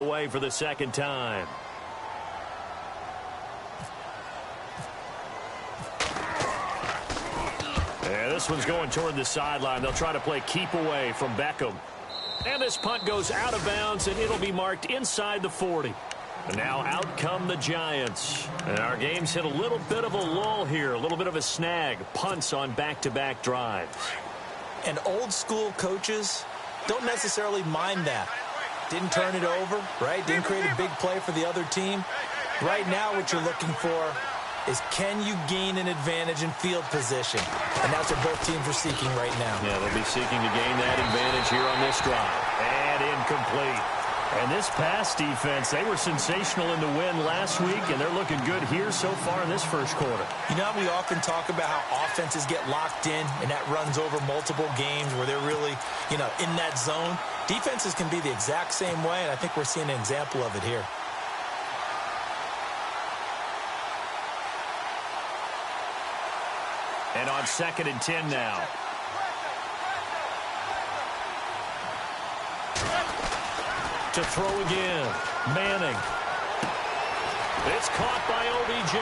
away for the second time. And this one's going toward the sideline. They'll try to play keep away from Beckham. And this punt goes out of bounds, and it'll be marked inside the 40. And now out come the Giants. And our game's hit a little bit of a lull here, a little bit of a snag. Punts on back-to-back drives. And old-school coaches don't necessarily mind that. Didn't turn it over, right? Didn't create a big play for the other team. Right now what you're looking for is, can you gain an advantage in field position? And that's what both teams are seeking right now. Yeah, they'll be seeking to gain that advantage here on this drive. And incomplete. And this pass defense, they were sensational in the win last week, and they're looking good here so far in this first quarter. You know, we often talk about how offenses get locked in, and that runs over multiple games where they're really, in that zone. Defenses can be the exact same way, and I think we're seeing an example of it here. And on 2nd and 10 now. To throw again. Manning. It's caught by OBJ.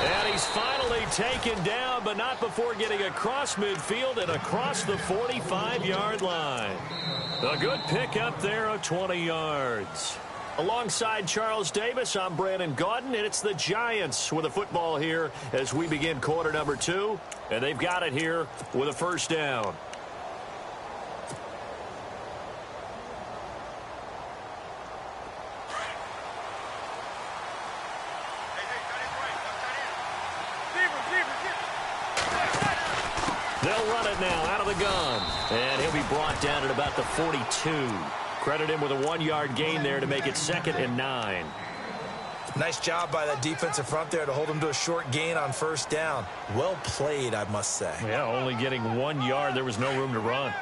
And he's finally taken down, but not before getting across midfield and across the 45-yard line. A good pick up there of 20 yards. Alongside Charles Davis, I'm Brandon Gaudin, and it's the Giants with a football here as we begin quarter number 2. And they've got it here with a first down. They'll run it now out of the gun. And he'll be brought down at about the 42. Credit him with a 1-yard gain there to make it 2nd and 9. Nice job by that defensive front there to hold him to a short gain on first down. Well played, I must say. Yeah, only getting 1 yard. There was no room to run.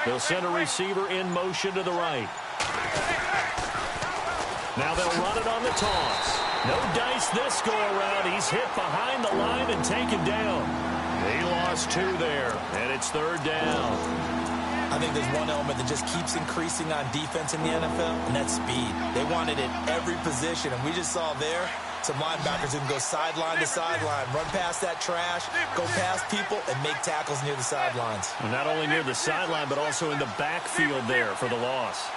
They'll send a receiver in motion to the right. Now they'll run it on the toss. No dice this go-around. He's hit behind the line and taken down. He lost 2 there, and it's 3rd down. I think there's one element that just keeps increasing on defense in the NFL, and that's speed. They want it at every position, and we just saw there some linebackers who can go sideline to sideline, run past that trash, go past people, and make tackles near the sidelines. And not only near the sideline, but also in the backfield there for the loss.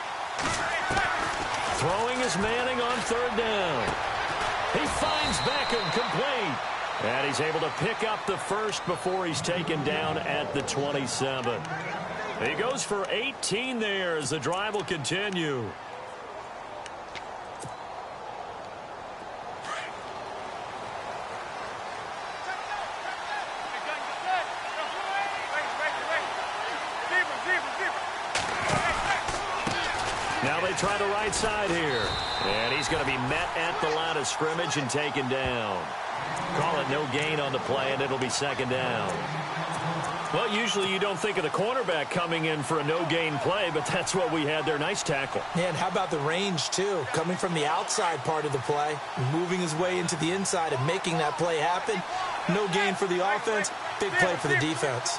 Throwing is Manning on 3rd down. He finds Beckham complete. And he's able to pick up the first before he's taken down at the 27. He goes for 18 there as the drive will continue. Now they try the right side here. And he's going to be met at the line of scrimmage and taken down. Call it no gain on the play, and it'll be 2nd down. Well, usually you don't think of the cornerback coming in for a no-gain play, but that's what we had there. Nice tackle. Yeah, and how about the range, too? Coming from the outside part of the play, moving his way into the inside and making that play happen. No gain for the offense, big play for the defense.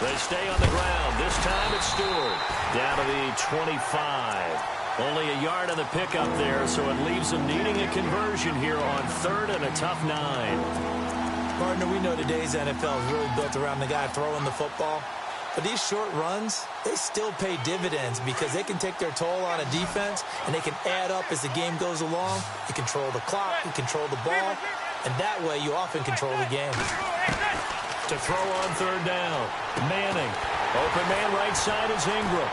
They stay on the ground. This time it's Stewart. Down to the 25. Only a yard on the pickup there, so it leaves them needing a conversion here on 3rd and a tough 9. Partner, we know today's NFL is really built around the guy throwing the football. But these short runs, they still pay dividends because they can take their toll on a defense, and they can add up as the game goes along. You control the clock, you control the ball, and that way you often control the game. To throw on 3rd down. Manning. Open man right side is Ingram.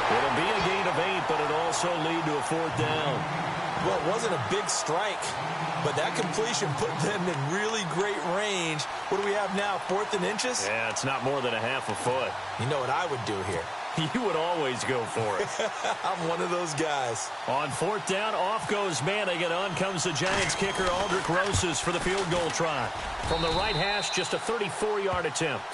It'll be a gain of 8, but it'll also lead to a 4th down. Well, it wasn't a big strike, but that completion put them in really great range. What do we have now, 4th and inches? Yeah, it's not more than a half a foot. You know what I would do here? You would always go for it. I'm one of those guys. On 4th down, off goes Manning, and on comes the Giants kicker, Aldrich Rosas, for the field goal try. From the right hash, just a 34-yard attempt.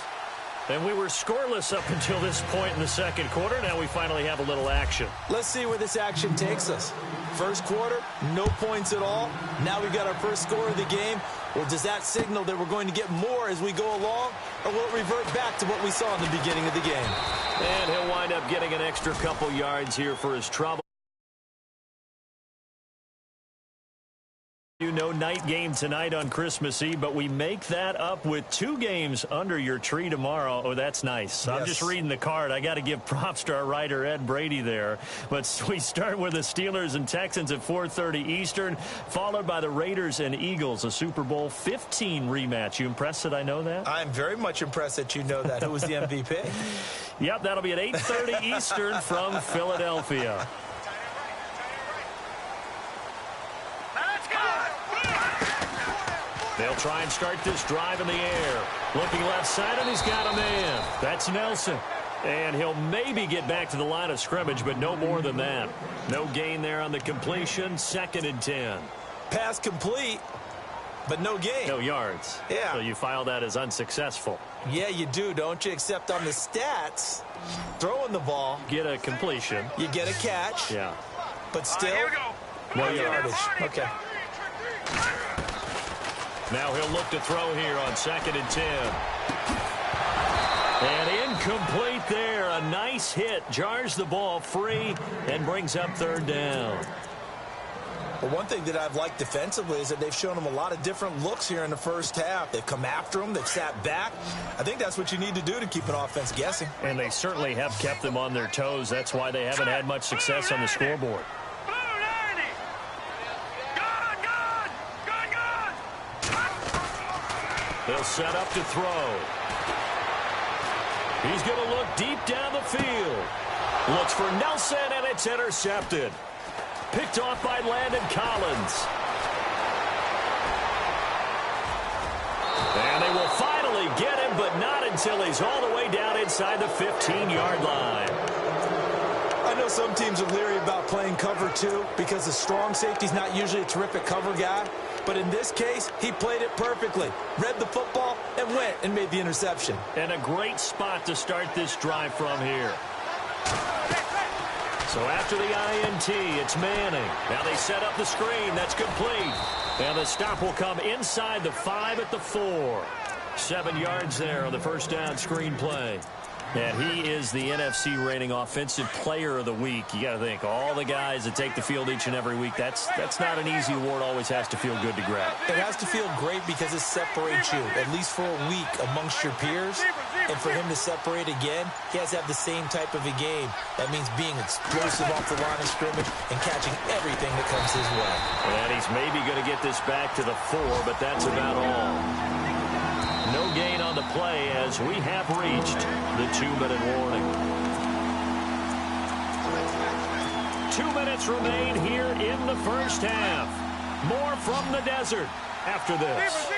And we were scoreless up until this point in the second quarter. Now we finally have a little action. Let's see where this action takes us. First quarter, no points at all. Now we've got our first score of the game. Well, does that signal that we're going to get more as we go along? Or will it revert back to what we saw in the beginning of the game? And he'll wind up getting an extra couple yards here for his trouble. You know, night game tonight on Christmas Eve, but we make that up with 2 games under your tree tomorrow. Oh, that's nice. Yes. I'm just reading the card. I got to give props to our writer, Ed Brady, there. But we start with the Steelers and Texans at 4:30 Eastern, followed by the Raiders and Eagles, a Super Bowl 15 rematch. You impressed that I know that? I'm very much impressed that you know that. Who was the MVP? Yep, that'll be at 8:30 Eastern from Philadelphia. They'll try and start this drive in the air. Looking left side, and he's got a man. That's Nelson. And he'll maybe get back to the line of scrimmage, but no more than that. No gain there on the completion. 2nd and 10. Pass complete, but no gain. No yards. Yeah. So you file that as unsuccessful. Yeah, you do, don't you? Except on the stats, throwing the ball. Get a completion. You get a catch. Yeah. But still, no yardage. Okay. Now he'll look to throw here on 2nd and 10. And incomplete there. A nice hit. Jars the ball free and brings up 3rd down. Well, one thing that I've liked defensively is that they've shown them a lot of different looks here in the first half. They've come after them. They've sat back. I think that's what you need to do to keep an offense guessing. And they certainly have kept them on their toes. That's why they haven't had much success on the scoreboard. They'll set up to throw. He's going to look deep down the field. Looks for Nelson, and it's intercepted. Picked off by Landon Collins. And they will finally get him, but not until he's all the way down inside the 15-yard line. I know some teams are leery about playing cover 2 because the strong safety's not usually a terrific cover guy. But in this case, he played it perfectly. Read the football and went and made the interception. And a great spot to start this drive from here. So after the INT, it's Manning. Now they set up the screen. That's complete. And the stop will come inside the 5 at the 4. 7 yards there on the first down screen play. And he is the NFC reigning offensive player of the week. You got to think, all the guys that take the field each and every week, that's not an easy award. Always has to feel good to grab. It has to feel great because it separates you, at least for a week, amongst your peers. And for him to separate again, he has to have the same type of a game. That means being explosive off the line of scrimmage and catching everything that comes his way. And he's maybe going to get this back to the 4, but that's about all. No gain on the play as we have reached the 2-minute warning. 2 minutes remain here in the first half. More from the desert after this.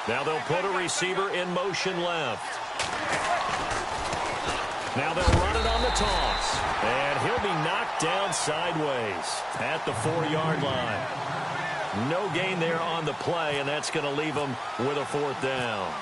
Now they'll put a receiver in motion left. Now they'll run it on the toss. And he'll be knocked down sideways at the 4-yard line. No gain there on the play, and that's going to leave them with a 4th down.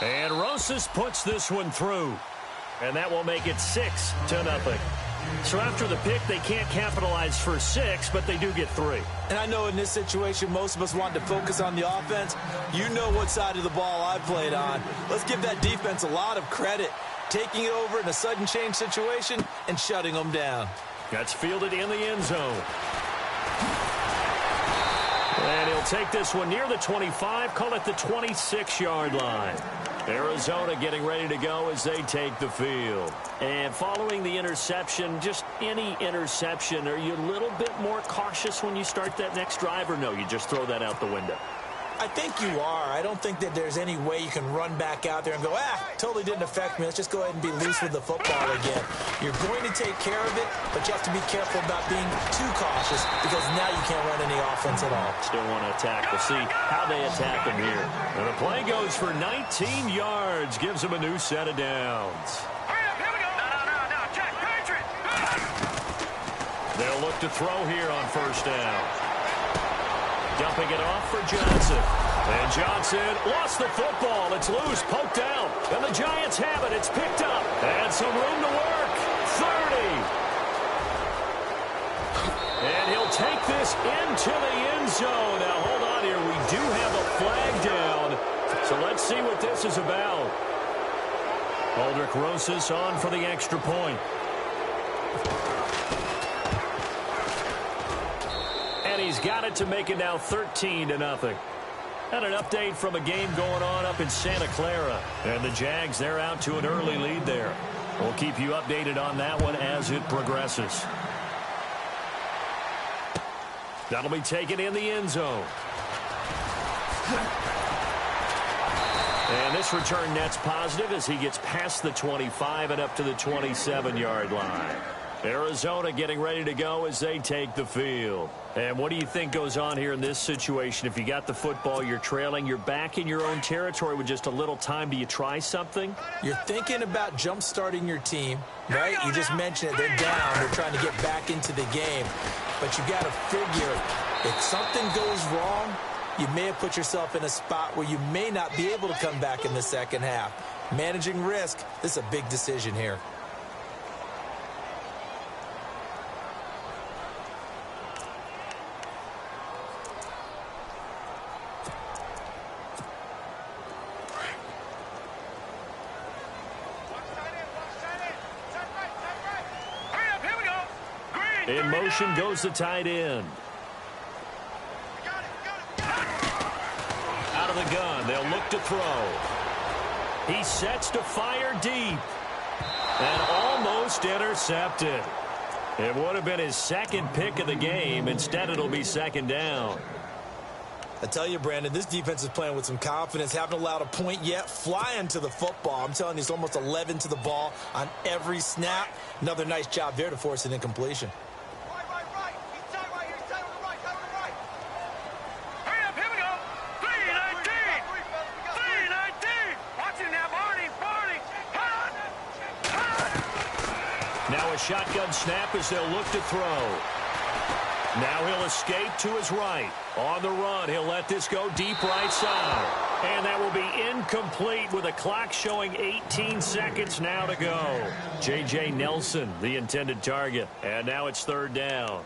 And Rosas puts this one through. And that will make it 6-0. So after the pick, they can't capitalize for 6, but they do get 3. And I know in this situation, most of us want to focus on the offense. You know what side of the ball I played on. Let's give that defense a lot of credit. Taking it over in a sudden change situation and shutting them down. That's fielded in the end zone. And he'll take this one near the 25, call it the 26-yard line. Arizona getting ready to go as they take the field. And following the interception, just any interception, are you a little bit more cautious when you start that next drive, or no, you just throw that out the window? I think you are. I don't think that there's any way you can run back out there and go, totally didn't affect me. Let's just go ahead and be loose with the football again. You're going to take care of it, but you have to be careful about being too cautious because now you can't run any offense at all. Still want to attack. We'll see how they attack him here. And the play goes for 19 yards, gives him a new set of downs. Here we go. No, check, Patriot. They'll look to throw here on first down. Dumping it off for Johnson. And Johnson lost the football. It's loose, poked out. And the Giants have it. It's picked up. And some room to work. 30. And he'll take this into the end zone. Now, hold on here. We do have a flag down. So let's see what this is about. Aldrich Rosas on for the extra point. He's got it to make it now 13-0. And an update from a game going on up in Santa Clara. And the Jags, they're out to an early lead there. We'll keep you updated on that one as it progresses. That'll be taken in the end zone. And this return net's positive as he gets past the 25 and up to the 27-yard line. Arizona getting ready to go as they take the field. And what do you think goes on here in this situation? If you got the football, you're trailing, you're back in your own territory with just a little time. Do you try something? You're thinking about jump-starting your team, right? You just mentioned it. They're down. They're trying to get back into the game. But you got to figure if something goes wrong, you may have put yourself in a spot where you may not be able to come back in the second half. Managing risk, this is a big decision here. In motion goes the tight end. Out of the gun, they'll look to throw. He sets to fire deep. And almost intercepted. It would have been his second pick of the game. Instead, it'll be second down. I tell you, Brandon, this defense is playing with some confidence. Haven't allowed a point yet. Flying to the football. I'm telling you, it's almost 11 to the ball on every snap. Another nice job there to force an incompletion. Shotgun snap as they'll look to throw. Now he'll escape to his right. On the run, he'll let this go deep right side. And that will be incomplete with a clock showing 18 seconds now to go. J.J. Nelson, the intended target. And now it's third down.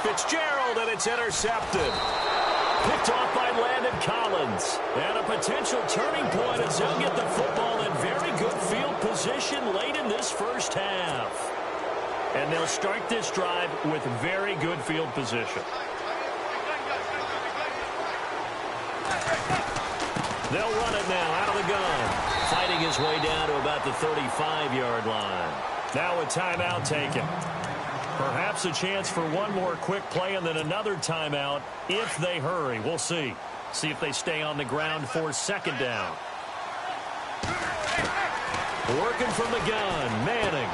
Fitzgerald, and it's intercepted. Picked off by Landon Collins. And a potential turning point as they'll get the football in very good field position late in this first half. And they'll start this drive with very good field position. They'll run it now out of the gun. Fighting his way down to about the 35-yard line. Now a timeout taken. Perhaps a chance for one more quick play and then another timeout if they hurry. We'll see. See if they stay on the ground for second down. Working from the gun, Manning.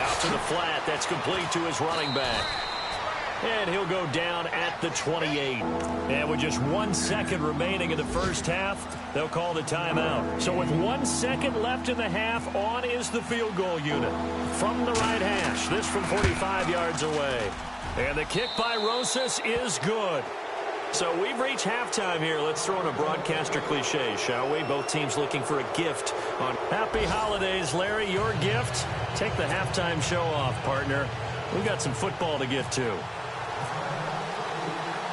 Out to the flat. That's complete to his running back. And he'll go down at the 28. And with just 1 second remaining in the first half, they'll call the timeout. So with 1 second left in the half, on is the field goal unit. From the right hash, this from 45 yards away. And the kick by Rosas is good. So we've reached halftime here. Let's throw in a broadcaster cliche, shall we? Both teams looking for a gift on Happy Holidays, Larry. Your gift? Take the halftime show off, partner. We got some football to get to.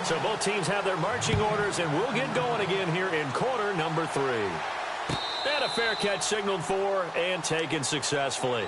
So both teams have their marching orders, and we'll get going again here in quarter number 3. And a fair catch signaled for and taken successfully.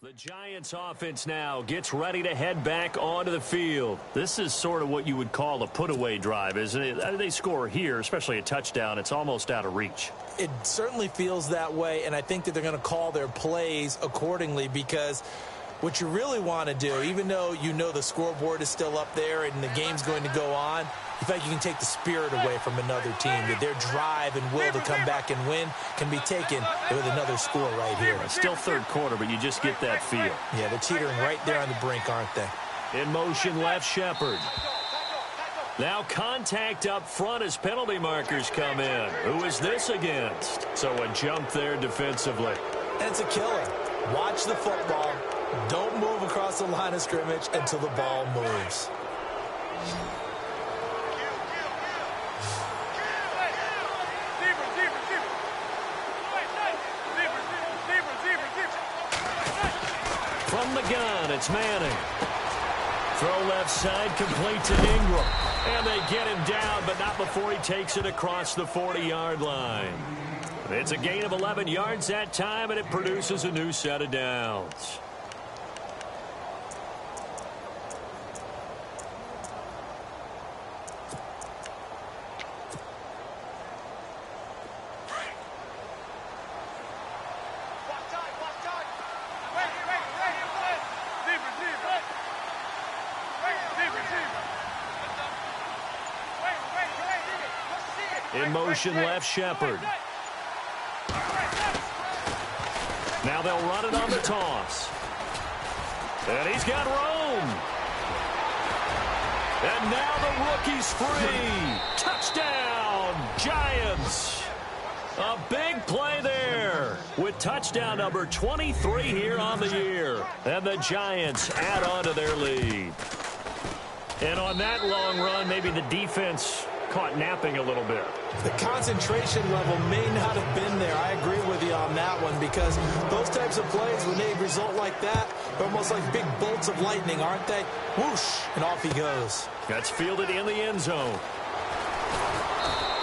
The Giants offense now gets ready to head back onto the field. This is sort of what you would call a put-away drive, isn't it? They score here, especially a touchdown. It's almost out of reach. It certainly feels that way, and I think that they're going to call their plays accordingly because What you really want to do, even though you know the scoreboard is still up there and the game's going to go on, in fact, you can take the spirit away from another team, that their drive and will to come back and win can be taken with another score right here. It's still third quarter, but you just get that feel. Yeah, they're teetering right there on the brink, aren't they? In motion, left Shepard. Now contact up front as penalty markers come in. Who is this against? So a jump there defensively. And it's a killer. Watch the football. Don't move across the line of scrimmage until the ball moves. From the gun, it's Manning. Throw left side, complete to Ingram. And they get him down, but not before he takes it across the 40-yard line. It's a gain of 11 yards that time, and it produces a new set of downs. In motion, left Shepard. Now they'll run it on the toss. And he's got Rome. And now the rookie's free. Touchdown, Giants. A big play there with touchdown number 23 here on the year. And the Giants add on to their lead. And on that long run, maybe the defense caught napping a little bit. The concentration level may not have been there. I agree with you on that one, because those types of plays, when they result like that, they're almost like big bolts of lightning, aren't they? Whoosh, and off he goes. That's fielded in the end zone.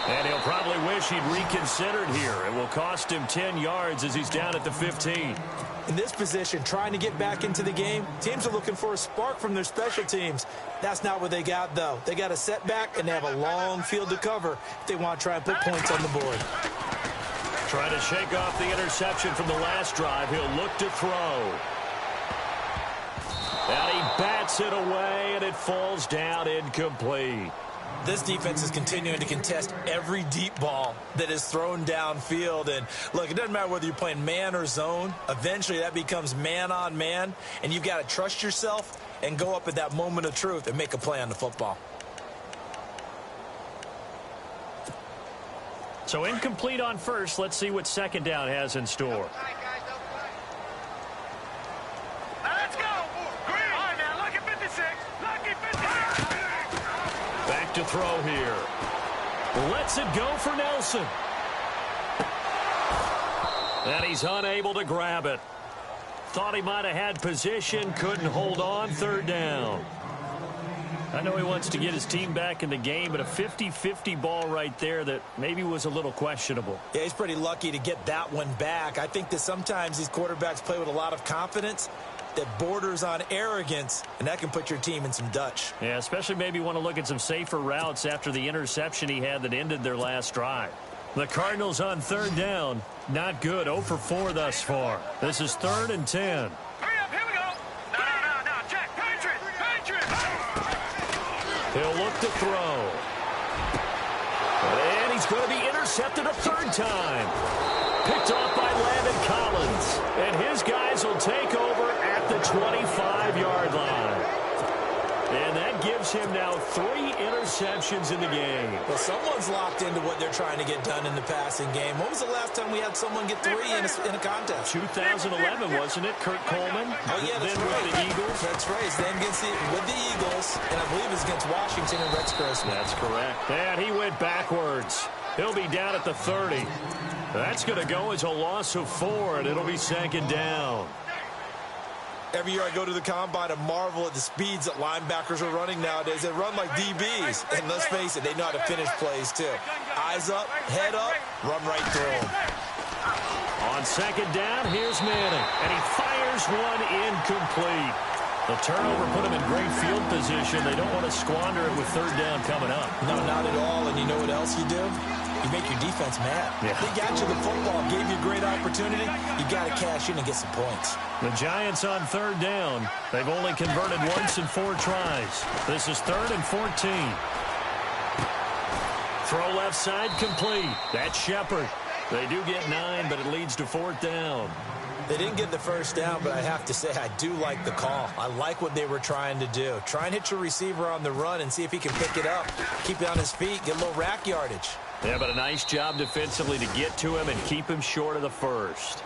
And he'll probably wish he'd reconsidered here. It will cost him 10 yards as he's down at the 15. In this position, trying to get back into the game, teams are looking for a spark from their special teams. That's not what they got, though. They got a setback, and they have a long field to cover if they want to try and put points on the board. Trying to shake off the interception from the last drive. He'll look to throw. And he bats it away, and it falls down incomplete. This defense is continuing to contest every deep ball that is thrown downfield. And, look, it doesn't matter whether you're playing man or zone. Eventually, that becomes man on man. And you've got to trust yourself and go up at that moment of truth and make a play on the football. So incomplete on first. Let's see what second down has in store. Let's go. Green. All right, now, lucky 56. Lucky 56. Back to throw here. Lets it go for Nelson. And he's unable to grab it. Thought he might have had position, couldn't hold on, third down. I know he wants to get his team back in the game, but a 50-50 ball right there that maybe was a little questionable. Yeah, he's pretty lucky to get that one back. I think that sometimes these quarterbacks play with a lot of confidence that borders on arrogance, and that can put your team in some Dutch. Yeah, especially maybe want to look at some safer routes after the interception he had that ended their last drive. The Cardinals on third down. Not good. 0 for 4 thus far. This is 3rd and 10. Hurry up, here we go. No, Jack, Patriot. He'll look to throw. And he's going to be intercepted a third time. Picked off by Landon Collins. And his guys will take over at the 25-yard line. And that gives him now 3 interceptions in the game. Well, someone's locked into what they're trying to get done in the passing game. When was the last time we had someone get 3 in a contest? 2011, wasn't it? Kurt Coleman? Oh, yeah, that's then right. with the Eagles. That's right. Then with the Eagles, and I believe it's against Washington and Rex Grossman. That's correct. And he went backwards. He'll be down at the 30. That's going to go as a loss of 4, and it'll be 2nd down. Every year I go to the combine and marvel at the speeds that linebackers are running nowadays. They run like DBs. And let's face it, they know how to finish plays too. Eyes up, head up, run right through them. On 2nd down, here's Manning. And he fires one incomplete. The turnover put him in great field position. They don't want to squander it with 3rd down coming up. No, not at all. And you know what else you do? You make your defense mad. Yeah. They got you the football, gave you a great opportunity. You got to cash in and get some points. The Giants on third down. They've only converted once in 4 tries. This is 3rd and 14. Throw left side complete. That's Shepard. They do get 9, but it leads to 4th down. They didn't get the first down, but I have to say I do like the call. I like what they were trying to do. Try and hit your receiver on the run and see if he can pick it up. Keep it on his feet, get a little rack yardage. Yeah, but a nice job defensively to get to him and keep him short of the first.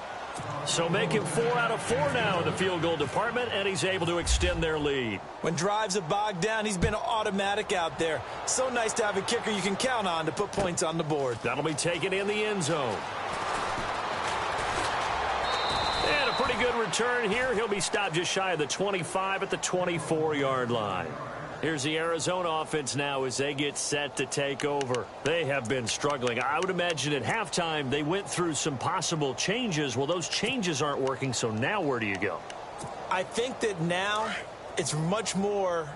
So make him 4 out of 4 now in the field goal department, and he's able to extend their lead. When drives have bogged down, he's been automatic out there. So nice to have a kicker you can count on to put points on the board. That'll be taken in the end zone. And a pretty good return here. He'll be stopped just shy of the 25 at the 24-yard line. Here's the Arizona offense now as they get set to take over. They have been struggling. I would imagine at halftime they went through some possible changes. Well, those changes aren't working, so now where do you go? I think that now it's much more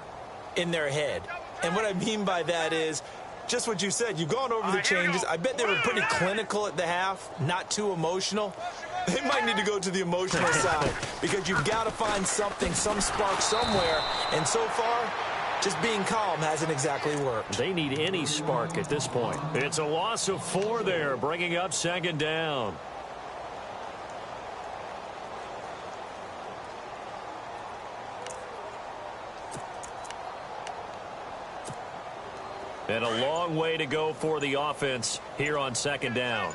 in their head. And what I mean by that is just what you said. You've gone over the changes. I bet they were pretty clinical at the half, not too emotional. They might need to go to the emotional side because you've got to find something, some spark somewhere. And so far, just being calm hasn't exactly worked. They need any spark at this point. It's a loss of 4 there, bringing up 2nd down. And a long way to go for the offense here on 2nd down.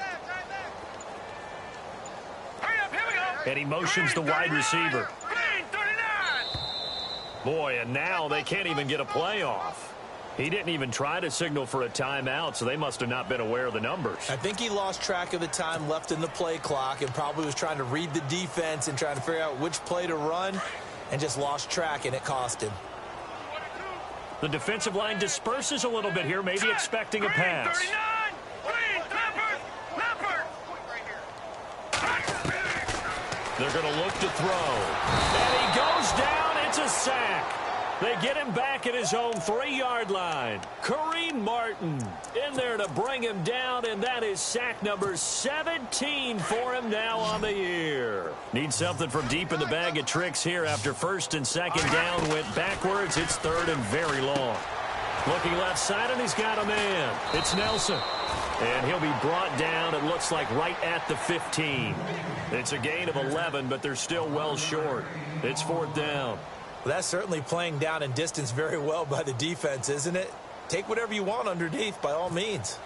And he motions the wide receiver. Boy, and now they can't even get a play off. He didn't even try to signal for a timeout, so they must have not been aware of the numbers. I think he lost track of the time left in the play clock and probably was trying to read the defense and trying to figure out which play to run and just lost track, and it cost him. The defensive line disperses a little bit here, maybe expecting a pass. They're going to look to throw. And he goes down. It's a sack. They get him back at his own 3-yard line. Kareem Martin in there to bring him down, and that is sack number 17 for him now on the year. Need something from deep in the bag of tricks here after 1st and 2nd down went backwards. It's 3rd and very long. Looking left side, and he's got a man. It's Nelson. And he'll be brought down, it looks like, right at the 15. It's a gain of 11, but they're still well short. It's 4th down. Well, that's certainly playing down in distance very well by the defense, isn't it? Take whatever you want underneath, by all means.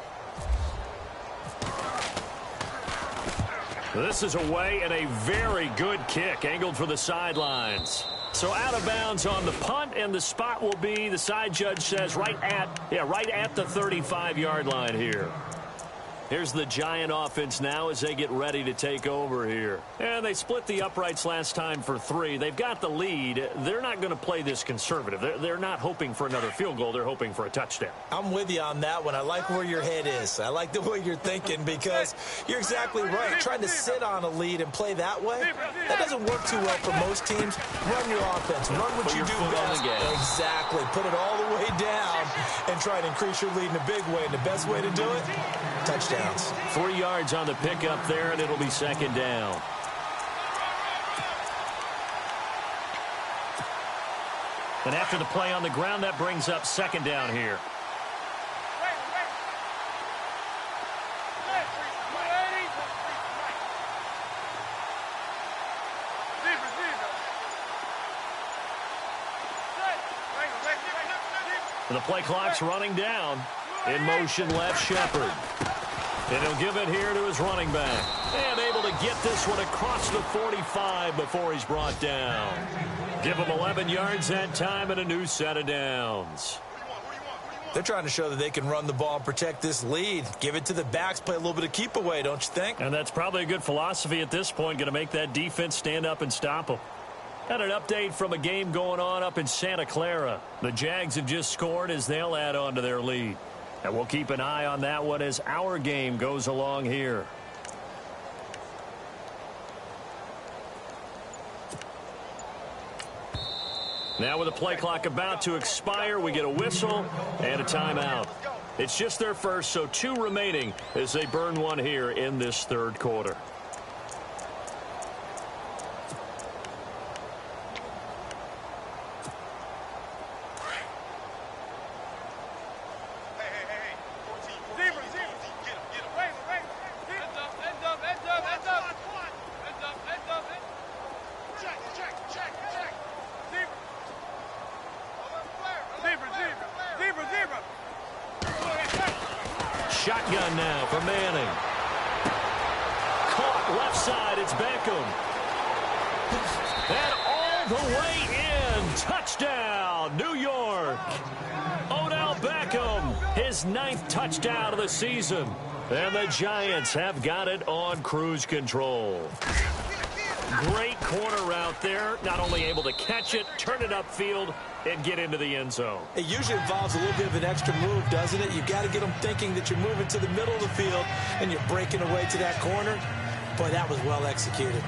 This is away and a very good kick, angled for the sidelines. So out of bounds on the punt, and the spot will be, the side judge says, right at the 35-yard line here. Here's the Giant offense now as they get ready to take over here. And they split the uprights last time for 3. They've got the lead. They're not going to play this conservative. They're not hoping for another field goal. They're hoping for a touchdown. I'm with you on that one. I like where your head is. I like the way you're thinking because you're exactly right. Trying to sit on a lead and play that way, that doesn't work too well for most teams. Run your offense. Run what you do best. Exactly. Put it all the way down and try to increase your lead in a big way. And the best way to do it, touchdowns. 3 yards on the pickup there, and it'll be 2nd down. And after the play on the ground, that brings up 2nd down here. The play clock's running down. In motion left, Shepard. And he'll give it here to his running back. And able to get this one across the 45 before he's brought down. Give him 11 yards that time and a new set of downs. They're trying to show that they can run the ball and protect this lead. Give it to the backs, play a little bit of keep away, don't you think? And that's probably a good philosophy at this point, going to make that defense stand up and stop them. Got an update from a game going on up in Santa Clara. The Jags have just scored as they'll add on to their lead. And we'll keep an eye on that one as our game goes along here. Now with the play clock about to expire, we get a whistle and a timeout. It's just their first, so 2 remaining as they burn one here in this third quarter. Shotgun now for Manning. Caught left side. It's Beckham. And all the way in. Touchdown, New York. Odell Beckham, his 9th touchdown of the season. And the Giants have got it on cruise control. Great corner route there. Not only able to catch it, turn it upfield, and get into the end zone. It usually involves a little bit of an extra move, doesn't it? You've got to get them thinking that you're moving to the middle of the field and you're breaking away to that corner. Boy, that was well executed.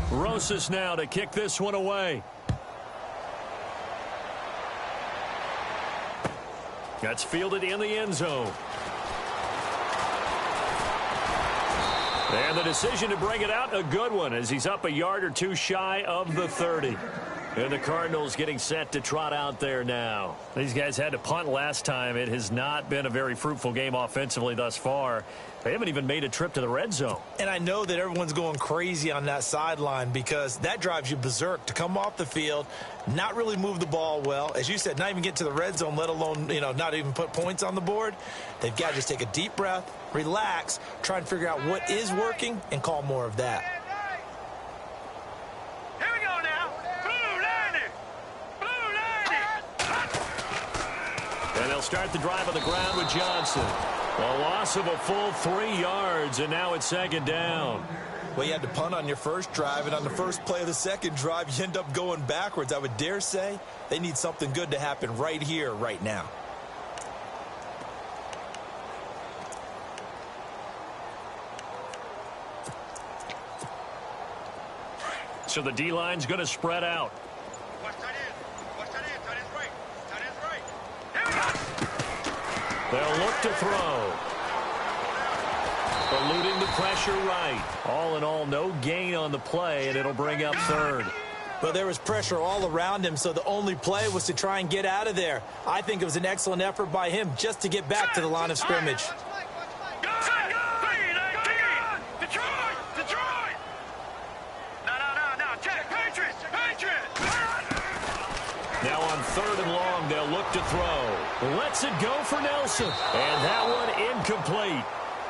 Rosas now to kick this one away. That's fielded in the end zone. And the decision to bring it out, a good one, as he's up a yard or 2 shy of the 30. And the Cardinals getting set to trot out there now. These guys had to punt last time. It has not been a very fruitful game offensively thus far. They haven't even made a trip to the red zone. And I know that everyone's going crazy on that sideline because that drives you berserk to come off the field, not really move the ball well. As you said, not even get to the red zone, let alone, not even put points on the board. They've got to just take a deep breath, relax, try and figure out what is working, and call more of that. And they'll start the drive on the ground with Johnson. A loss of a full 3 yards, and now it's 2nd down. Well, you had to punt on your first drive, and on the first play of the second drive, you end up going backwards. I would dare say they need something good to happen right here, right now. So the D-line's going to spread out. They'll look to throw. Eluding the pressure right. All in all, no gain on the play, and it'll bring up 3rd. Well, there was pressure all around him, so the only play was to try and get out of there. I think it was an excellent effort by him just to get back to the line of scrimmage. Now on 3rd and long, they'll look to throw. Lets it go for Nelson. And that one incomplete.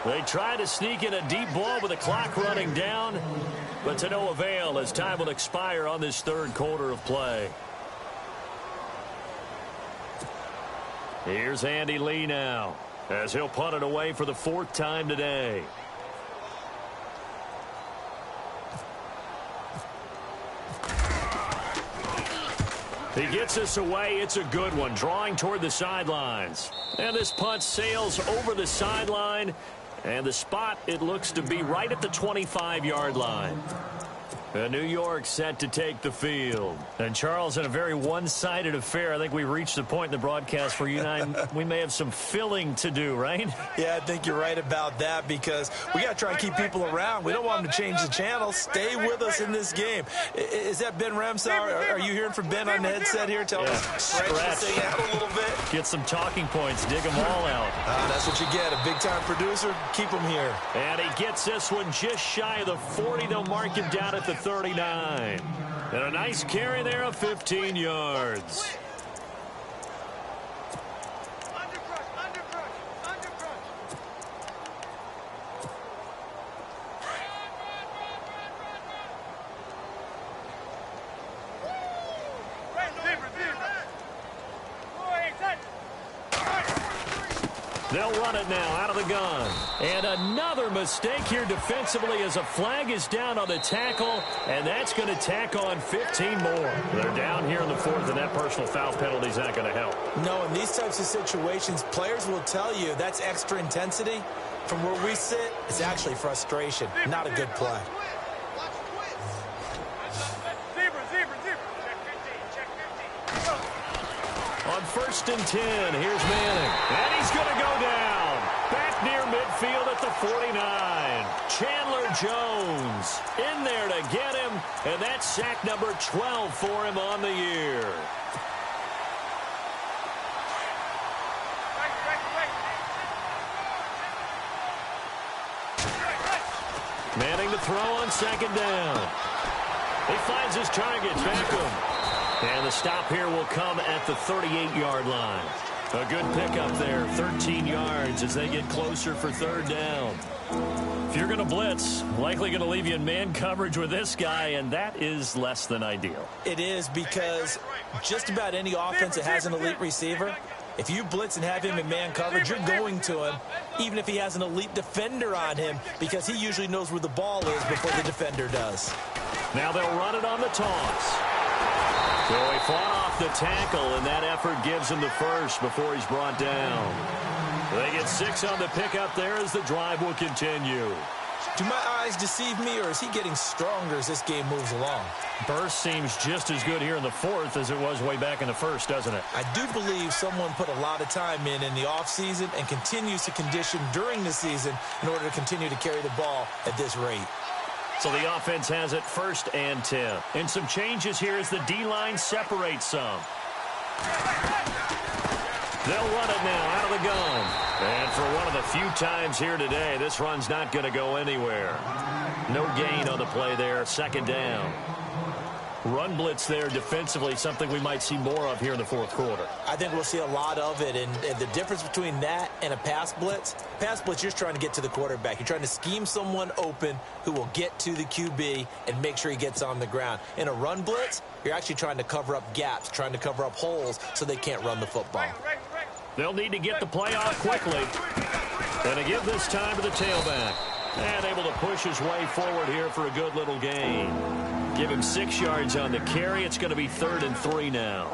They try to sneak in a deep ball with the clock running down, but to no avail as time will expire on this 3rd quarter of play. Here's Andy Lee now, as he'll punt it away for the 4th time today. He gets us away. It's a good one, drawing toward the sidelines. And this punt sails over the sideline. And the spot, it looks to be right at the 25-yard line. And New York set to take the field. And, Charles, in a very one-sided affair, I think we reached the point in the broadcast where you and I, we may have some filling to do, right? Yeah, I think you're right about that because we got to try and keep people around. We don't want them to change the channel. Stay with us in this game. Is that Ben Ramsauer? Are you hearing from Ben on the headset here? Tell us, stretch this thing out a little bit. Get some talking points. Dig them all out. That's what you get. A big-time producer. Keep him here. And he gets this one just shy of the 40. They'll mark him down at the 39. And a nice carry there of 15 yards. They'll run it now out of the gun. And another mistake here defensively as a flag is down on the tackle, and that's going to tack on 15 more. They're down here in the fourth, and that personal foul penalty is not going to help. No, in these types of situations, players will tell you that's extra intensity. From where we sit, it's actually frustration, not a good play. On 1st and 10, here's Manning. And he's going to go down. Back near midfield at the 49. Chandler Jones in there to get him. And that's sack number 12 for him on the year. Manning to throw on 2nd down. He finds his target, Beckham. And the stop here will come at the 38-yard line. A good pickup there, 13 yards as they get closer for 3rd down. If you're going to blitz, likely going to leave you in man coverage with this guy, and that is less than ideal. It is, because just about any offense that has an elite receiver, if you blitz and have him in man coverage, you're going to him, even if he has an elite defender on him, because he usually knows where the ball is before the defender does. Now they'll run it on the toss. So he fought off the tackle, and that effort gives him the first before he's brought down. They get 6 on the pickup there as the drive will continue. Do my eyes deceive me, or is he getting stronger as this game moves along? Burst seems just as good here in the 4th as it was way back in the 1st, doesn't it? I do believe someone put a lot of time in the offseason and continues to condition during the season in order to continue to carry the ball at this rate. So the offense has it 1st and 10. And some changes here as the D-line separates some. They'll run it now out of the gun. And for one of the few times here today, this run's not going to go anywhere. No gain on the play there, 2nd down. Run blitz there defensively, something we might see more of here in the 4th quarter. I think we'll see a lot of it, and the difference between that and a pass blitz, you're just trying to get to the quarterback. You're trying to scheme someone open who will get to the QB and make sure he gets on the ground. In a run blitz, you're actually trying to cover up gaps, trying to cover up holes so they can't run the football. They'll need to get the play off quickly. And to give this time to the tailback. And able to push his way forward here for a good little gain. Give him 6 yards on the carry. It's going to be 3rd and 3 now.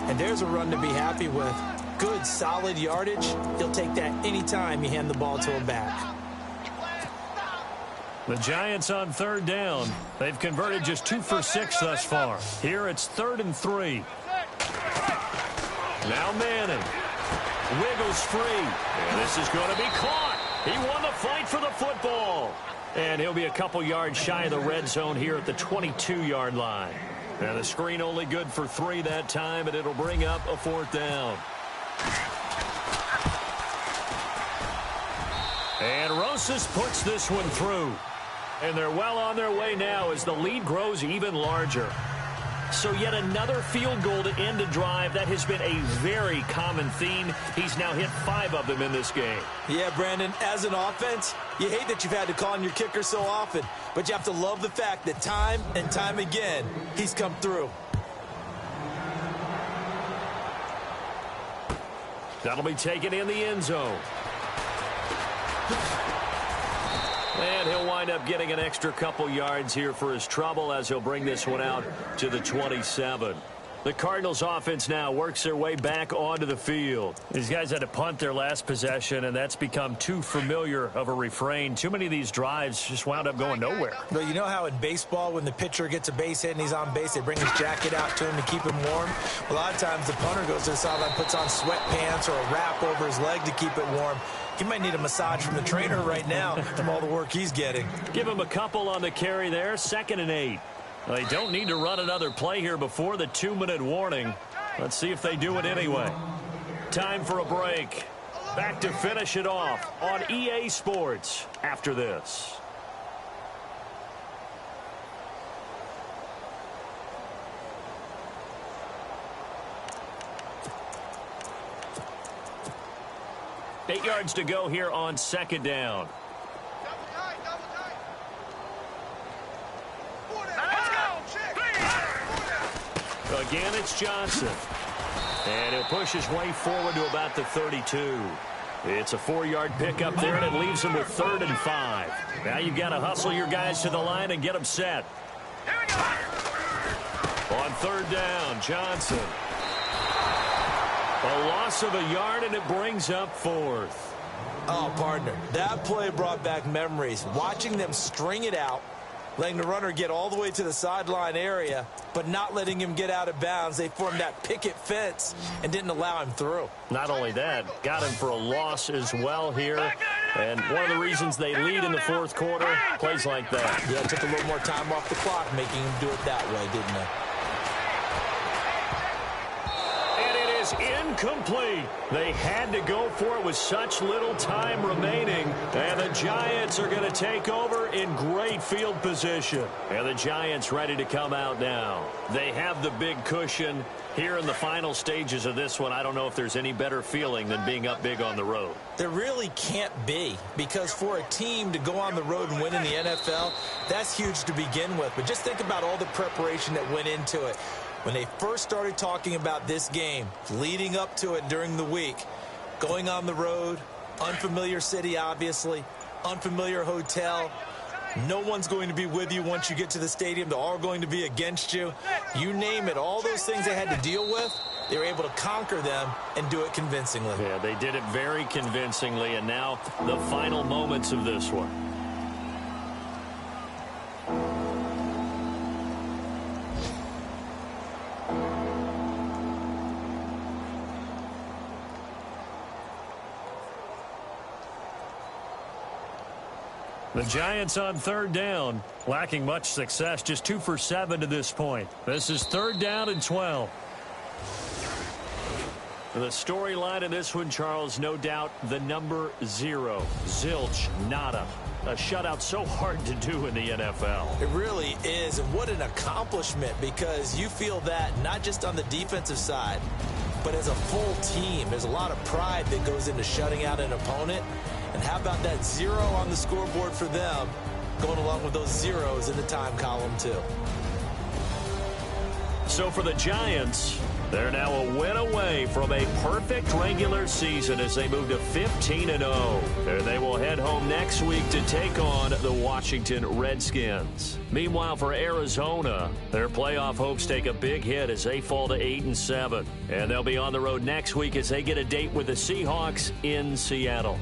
And there's a run to be happy with. Good, solid yardage. He'll take that anytime you hand the ball to him back. The Giants on 3rd down. They've converted just 2 for 6 thus far. Here it's 3rd and 3. Now Manning. Wiggles free. And this is going to be caught. He won the fight for the football. And he'll be a couple yards shy of the red zone here at the 22-yard line. And the screen only good for 3 that time, and it'll bring up a 4th down. And Rosas puts this one through. And they're well on their way now as the lead grows even larger. So yet another field goal to end a drive. That has been a very common theme. He's now hit 5 of them in this game. Yeah, Brandon, as an offense, you hate that you've had to call on your kicker so often, but you have to love the fact that time and time again, he's come through. That'll be taken in the end zone. And he'll wind up getting an extra couple yards here for his trouble as he'll bring this one out to the 27. The Cardinals offense now works their way back onto the field. These guys had to punt their last possession, and that's become too familiar of a refrain. Too many of these drives just wound up going nowhere. But you know how in baseball, when the pitcher gets a base hit and he's on base, they bring his jacket out to him to keep him warm? A lot of times the punter goes to the sideline, puts on sweatpants or a wrap over his leg to keep it warm. He might need a massage from the trainer right now from all the work he's getting. Give him a couple on the carry there, 2nd and 8. Well, they don't need to run another play here before the 2-minute warning. Let's see if they do it anyway. Time for a break. Back to finish it off on EA Sports after this. Eight yards to go here on 2nd down. Again, it's Johnson. And he'll push his way forward to about the 32. It's a 4-yard pickup there, and it leaves them with 3rd and 5. Now you've got to hustle your guys to the line and get them set. Here we go. On 3rd down, Johnson. A loss of a yard, and it brings up 4th. Oh, partner, that play brought back memories. Watching them string it out, letting the runner get all the way to the sideline area, but not letting him get out of bounds. They formed that picket fence and didn't allow him through. Not only that, got him for a loss as well here. And one of the reasons they lead in the 4th quarter, plays like that. Yeah, took a little more time off the clock, making him do it that way, didn't they? Incomplete. They had to go for it with such little time remaining. And the Giants are going to take over in great field position. And the Giants ready to come out now. They have the big cushion. Here in the final stages of this one, I don't know if there's any better feeling than being up big on the road. There really can't be, because for a team to go on the road and win in the NFL, that's huge to begin with. But just think about all the preparation that went into it. When they first started talking about this game, leading up to it during the week, going on the road, unfamiliar city, obviously, unfamiliar hotel. No one's going to be with you once you get to the stadium. They're all going to be against you. You name it, all those things they had to deal with, they were able to conquer them and do it convincingly. Yeah, they did it very convincingly, and now the final moments of this one. The Giants on 3rd down, lacking much success, just 2 for 7 to this point. This is 3rd down and 12. The storyline in this one, Charles, no doubt the number 0. Zilch, nada. A shutout so hard to do in the NFL. It really is, and what an accomplishment, because you feel that not just on the defensive side, but as a full team. There's a lot of pride that goes into shutting out an opponent. And how about that 0 on the scoreboard for them, going along with those zeros in the time column, too. So for the Giants, they're now a win away from a perfect regular season as they move to 15-0. And they will head home next week to take on the Washington Redskins. Meanwhile, for Arizona, their playoff hopes take a big hit as they fall to 8-7. And they'll be on the road next week as they get a date with the Seahawks in Seattle.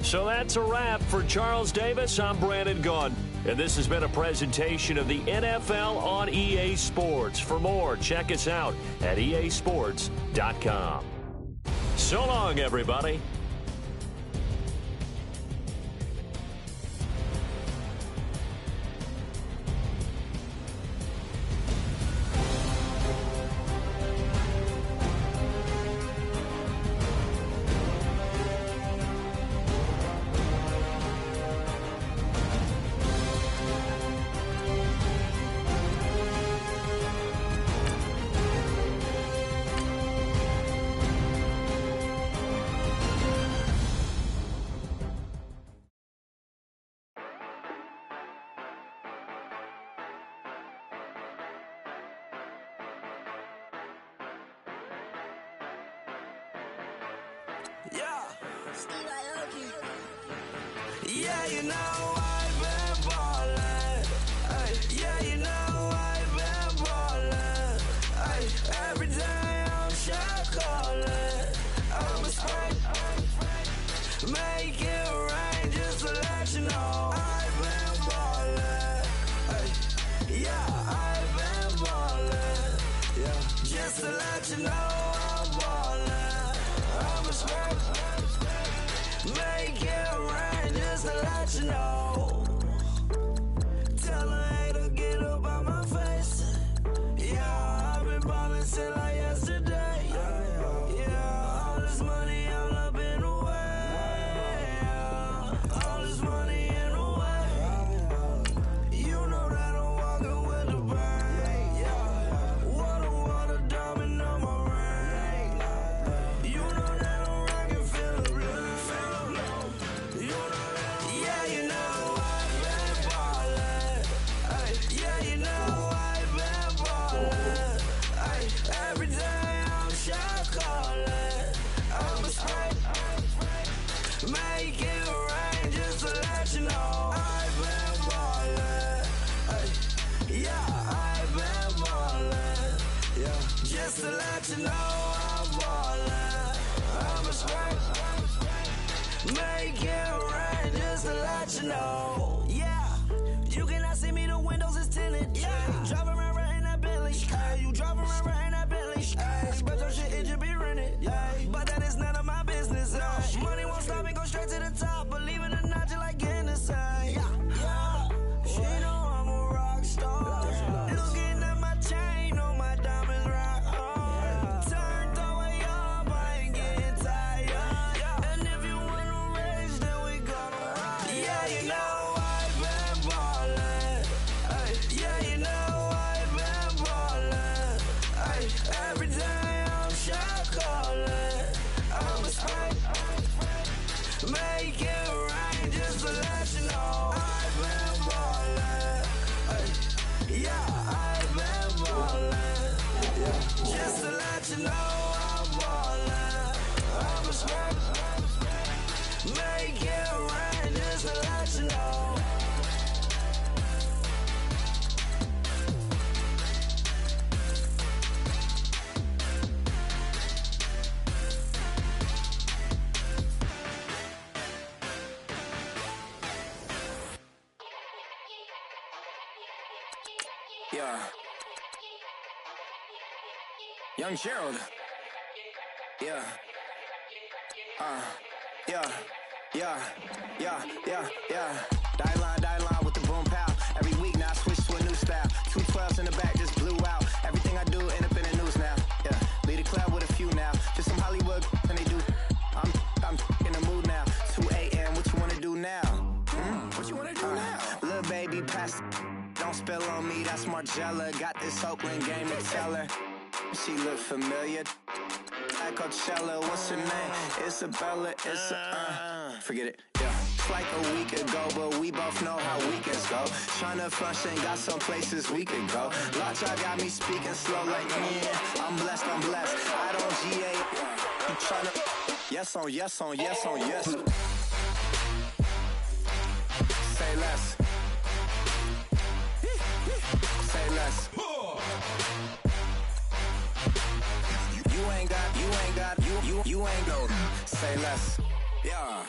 So that's a wrap. For Charles Davis, I'm Brandon Gaudin. And this has been a presentation of the NFL on EA Sports. For more, check us out at easports.com. So long, everybody. Yeah, you know I've been ballin'. Yeah, you know I've been ballin'. Every day I'm shot callin'. I'm a spray. Make it rain just to let you know I've been ballin'. Yeah, I've been ballin'. Yeah, just to let you know I'm ballin'. I'm a spray. Make it rain just to let you know. Tell a hater get up on my face. Yeah, I've been ballin' since like yesterday. Yeah, all this money all up in the way. All this money in the way. You know that I'm walking with the bank. Water, diamond on my ring. You know that I'm rockin', feel the blow. You know that, yeah, you know let you know I'm ballin'. I'm a straight. Make it rain just to let you know. Yeah, you cannot see me, the windows is tinted. Yeah, driving around right in that Bentley. Hey, you driving around right in that Bentley. Hey, but your shit, it should be rented. Hey, but that is none of my business. Hey, money won't stop me, go straight to the top. Believe it or not, just like in the same. Yeah, she know I'm a rock star. Looking at my chain on my diamonds rock hard. Turned the way up, I ain't getting tired. And if you wanna race, then we gonna ride. Yeah, you know I've been ballin'. Ay, yeah, you know I've been ballin'. Ay, every day I'm shot callin'. I'm a spray. Make it rain just to let you know I've been ballin'. Ay, yeah, I've been ballin'. Yeah, just to let you know I'm ballin'. I'm a spray. Make it rain just to let you know. Yeah. Young Gerald. Yeah. Yeah. Die line with the boom pow. Every week now I switch to a new style. 212s in the back just blew out. Everything I do end up in the news now. Yeah. Lead a club with a few now. Just some Hollywood and they do. I'm in the mood now. 2 a.m. What you wanna do now? What you wanna do now? Little baby pass. Don't spill on me, that's Margella. Got this Oakland game to tell her. She look familiar. Like Coachella, what's her name? Isabella, forget it, yeah. It's like a week ago, but we both know how weekends go. Tryna function, got some places we could go. Lot y'all got me speaking slow like, yeah, I'm blessed. I don't GA, you tryna, yes on yes. Say less. Say less. You ain't go. Say less. Yeah.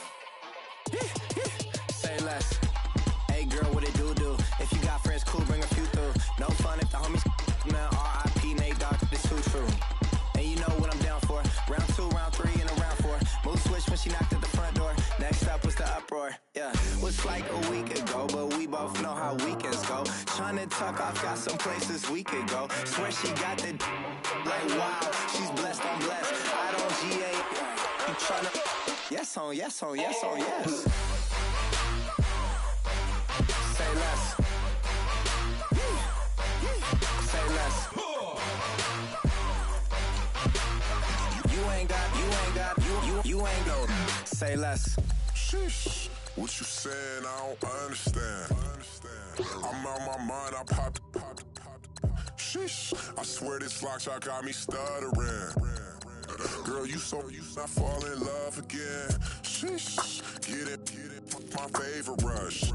Say less. Hey girl, what it do? If you got friends, cool, bring a few through. No fun if the homies man. R.I.P. Nate Dogg, this too true. And you know what I'm down for. Round 2, round 3, and a round 4. Mood switch when she knocked at the front door. Next up was the uproar. Yeah, was like a week ago, but we both know how weekends go. Tryna tuck off, got some places we could go. Swear she got the like wow, she's blessed, I'm blessed. I don't GA, you tryna yes on yes. Say less. Say less. You ain't go. Say less. Sheesh. What you saying? I don't understand. I'm out my mind. I pop. Sheesh. I swear this lock shot got me stuttering. Girl, you I fall in love again. Sheesh. Get it. My favorite rush.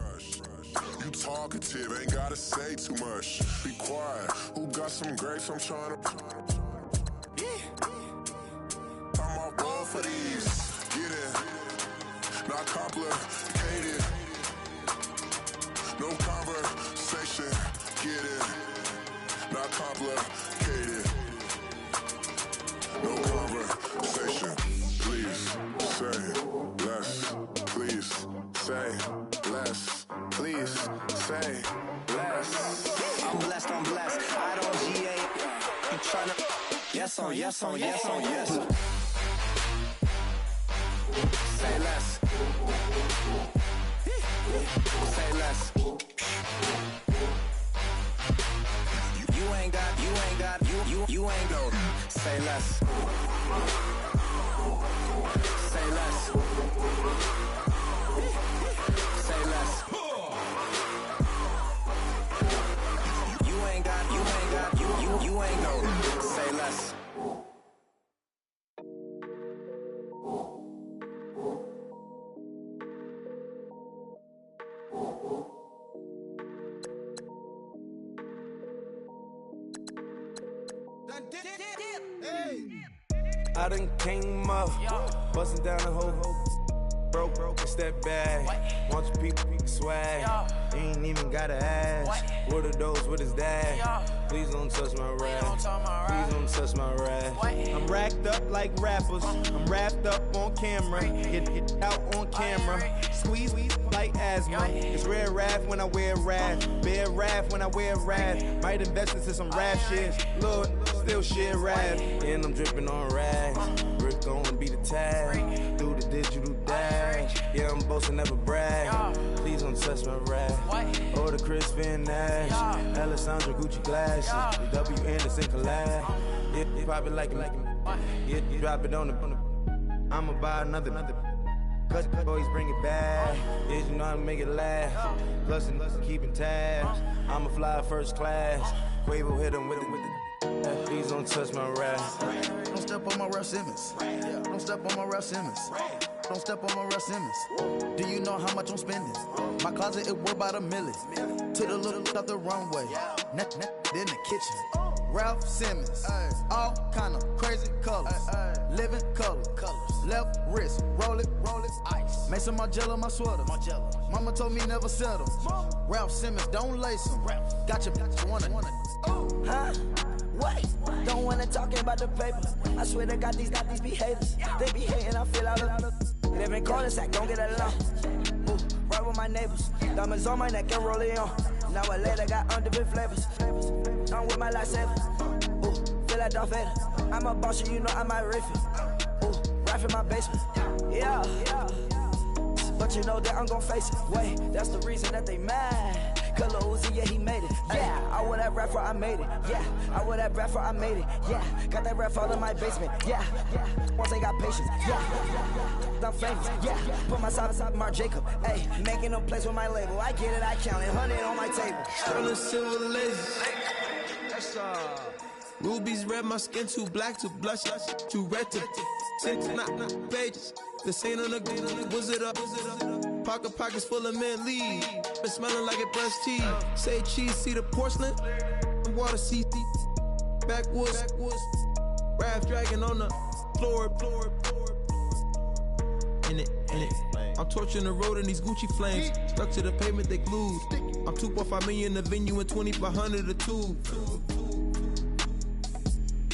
You talkative, ain't gotta say too much. Be quiet. Who got some grapes? I'm trying to. I'm off both for these. Get in. Not complicated. No conversation. Get in. Not complicated. No conversation. Please say less. Please say less. Please say less. I'm blessed. I don't GA. You tryna yes on yes. Say less. Say less. You ain't go. Say less. Say less. Say less. You ain't go. Say less. Hey. I done came up, bustin' down the whole broke and step back. Want your people swag. You ain't even gotta ask. What are those? What is that? Please don't touch my rap. Please don't touch my rap. I'm racked up like rappers. I'm wrapped up on camera. Get out on camera. Squeeze like asthma. It's rare wrath when I wear wrath. Bear wrath when I wear wrath. Might invest into some rap shit. Lord, still shit rap. And I'm dripping on rags. Rick gonna be the tag. Do the digital dash. Yeah, I'm boasting, never brag. Please don't touch my rap. Or the Chris Finn Nash. Alessandra Gucci glasses. The W Anderson collab. Yeah, you pop it like it. Yeah, you drop it on the. I'ma buy another. Cause boys bring it back. Yeah, you know how to make it laugh. Plus and keeping tabs. I'ma fly first class. Quavo hit him with it. Please don't touch my rap. Don't step on my Ralph Simmons. Don't step on my Ralph Simmons. Don't step on my Ralph Simmons. Do you know how much I'm spending? My closet, it worth about $1 million. To the little out the runway. Then the kitchen. Ralph Simmons. All kind of crazy colors. Living colors. Left wrist. Roll it. Ice. Mason Margiela, my sweater. Mama told me never settle. Ralph Simmons, don't lace him. Got your wanna. Huh? What? Don't wanna talk about the paper. I swear to God, these be haters. They be hating, I feel out of. Live in cul-de-sac, don't get along. Ooh, right with my neighbors. Diamonds on my neck and roll it on. Now I later got undefeated flavors. I'm with my lifesaver. Ooh, feel like Darth Vader. I'm a boss, you know I might riff it. Ooh, right in my basement. Yeah. But you know that I'm gon' face it. Wait, that's the reason that they mad. Cause Lil Uzi, yeah, he made it. Yeah, I wear that rapper, I made it. Yeah, I wear that rapper, I made it. Yeah, got that rap all in my basement. Yeah, once they got patience. Yeah, I'm famous. Yeah, put my side beside Mark Jacob. Hey, making no place with my label. I get it, I count it. 100 on my table. Sterling silver laser. That's rubies red, my skin too black to blush. Too red to six, not pages. This ain't on the wizard up. Pockets full of mint leaves. Been smelling like it brushed teeth. Say cheese, see the porcelain. Water, see backwoods. Raft dragging on the floor. In it. I'm torching the road in these Gucci flames. Stuck to the pavement, they glued. I'm 2.5 million in the venue and 2,500 a tube.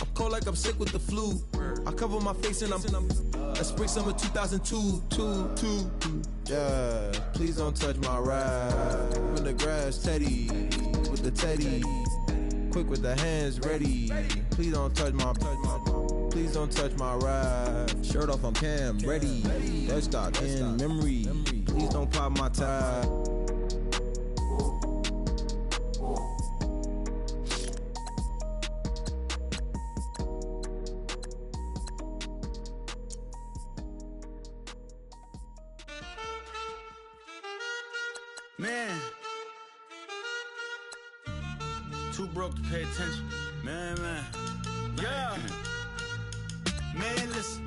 I'm cold like I'm sick with the flu. I cover my face and I'm spring summer 2002. Yeah, please don't touch my ride. In the grass, Teddy, with the Teddy. Quick with the hands ready. Please don't touch my ride. Shirt off on cam, ready. Dead stock in memory. Please don't pop my tie. Man, too broke to pay attention. Man. Yeah. Man, listen.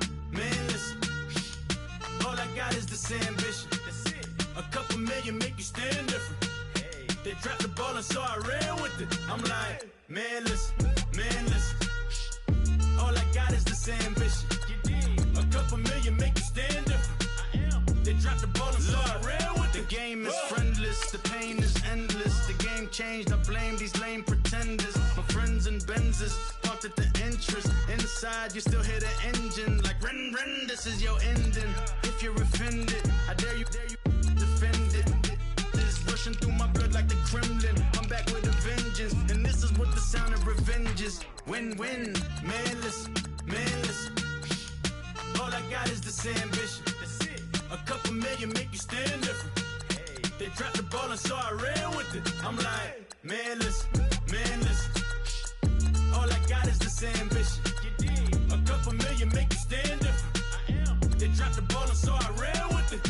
All I got is this ambition. A couple million make you stand different. They dropped the ball and so I ran with it. I'm like, man, listen. All I got is this ambition. A couple million make you stand different. They dropped the ball and so I ran with it. The game is friendless, the pain is endless. The game changed, I blame these lame pretenders. My friends and Benzes parked at the entrance. Inside, you still hear the engine. Like, ren, this is your ending. If you're offended, I dare you defend it. This rushing through my blood like the Kremlin. I'm back with a vengeance, and this is what the sound of revenge is. Win-win, man, listen. All I got is this ambition. A couple million make you stand different. They dropped the ball and so I ran with it. I'm like, man, listen. All I got is this ambition. A couple million make you stand different. They dropped the ball and so I ran with it.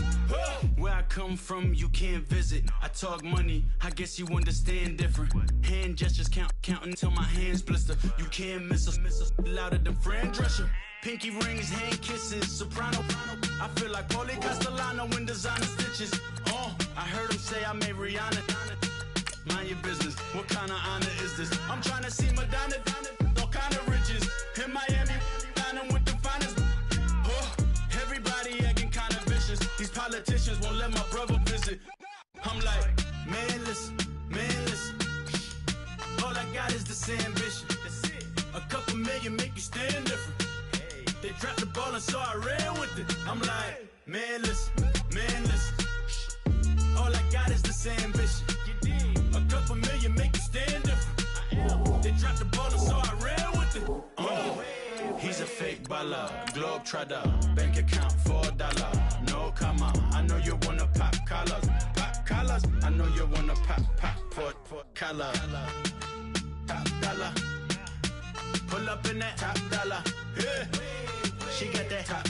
Where I come from, you can't visit. I talk money, I guess you understand different. Hand gestures counting till my hands blister. You can't miss us louder than Fran Drescher. Pinky rings, hand kisses, soprano. I feel like Paulie Castellano in designer stitches. I heard him say I made Rihanna. Mind your business, what kind of honor is this? I'm trying to see Madonna, all kind of riches. In Miami, dining with the finest. Politicians won't let my brother visit. I'm like, man, listen. All I got is this ambition. A couple million make you stand different. They dropped the ball and so I ran with it. I'm like, man, listen. All I got is this ambition. A couple million make you stand different. They dropped the ball and so I ran with it. He's a fake baller, globe trotter, bank account $4. No, come on, I know you wanna pop collars. I know you wanna pop collar. Top dollar, pull up in that top dollar. Yeah, she got that top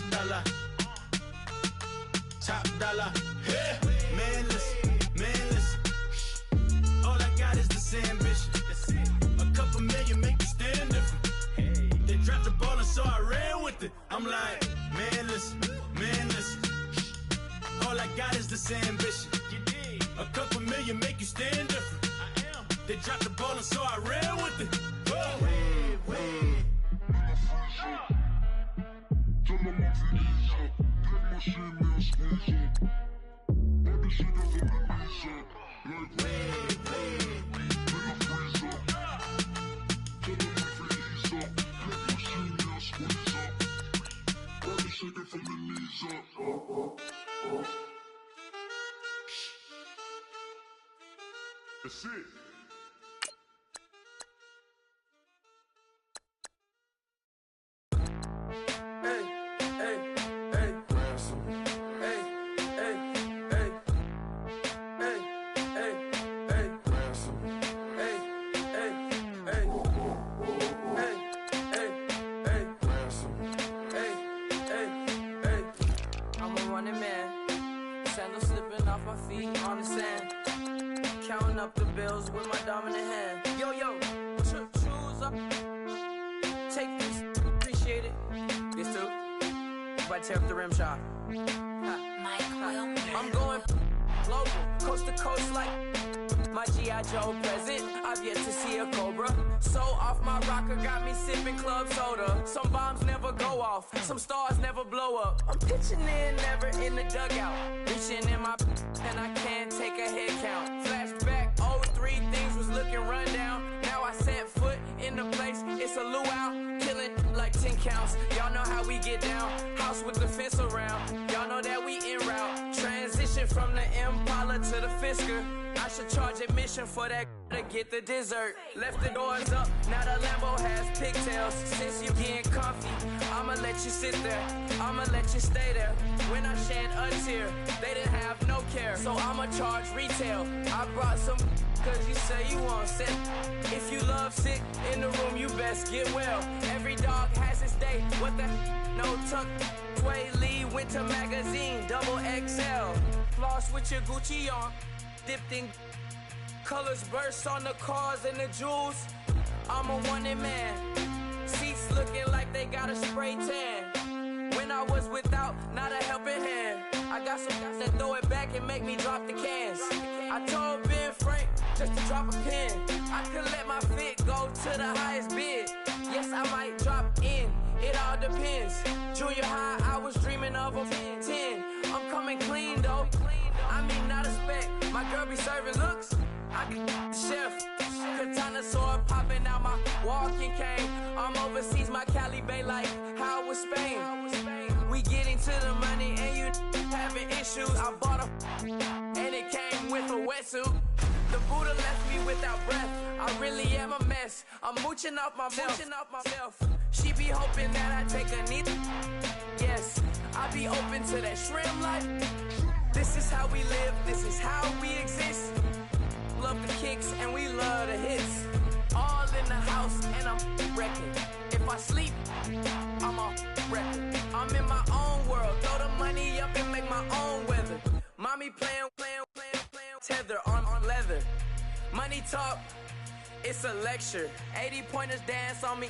dollar. Yeah, man, listen. All I got is this ambition. A couple million make you stand different. They dropped the ball and so I ran with it. I'm like, man, listen. All I got is this ambition. A couple million make you stand different. They dropped the ball and so I ran with it. That's it. Counting up the bills with my dominant hand. Yo, choose up. Take this, appreciate it. This too. If I tear up the rim shot. I'm going global, coast to coast like my G.I. Joe present. I've yet to see a Cobra. So off my rocker got me sipping club soda. Some bombs never go off, some stars never blow up. I'm pitching in, never in the dugout. Reaching in my and I can't take a head count. Flashback, 03, things was looking run down. Now I set foot in the place, it's a luau. Killing like 10 counts, y'all know how we get down. House with the fence around, y'all know that we en route. Transition from the Impala to the Fisker. I should charge admission for that to get the dessert. Left the doors up, now the Lambo has pigtails. Since you getting comfy, I'ma let you sit there, I'ma let you stay there. When I shed a tear, they didn't have no care, so I'ma charge retail. I brought some cause you say you want set. If you love sick in the room, you best get well. Every dog has its day, what the no tuck. Sway Lee Winter Magazine, double XL. Floss with your Gucci on, dipped in colors burst on the cars and the jewels. I'm a wanted man. Seats looking like they got a spray tan. When I was without, not a helping hand. I got some guys that throw it back and make me drop the cans. I told Ben Frank just to drop a pin. I could let my fit go to the highest bid. Yes, I might drop in, it all depends. Junior high, I was dreaming of a 10. I'm coming clean though, I mean not a spec. My girl be serving looks, I can the chef. Katana sword popping out my walking cane. I'm overseas, my Cali Bay like how was Spain. We getting to the money and you having issues. I bought a and it came with a wetsuit. The Buddha left me without breath. I really am a mess. I'm mooching off myself. She be hoping that I take a knee. Yes, I be open to that shrimp life. This is how we live, this is how we exist. Love the kicks and we love the hits. All in the house and I'm wrecking. If I sleep, I'm off record. I'm in my own world. Throw the money up and make my own weather. Mommy playing, tether on leather. Money talk, it's a lecture. 80 pointers dance on me.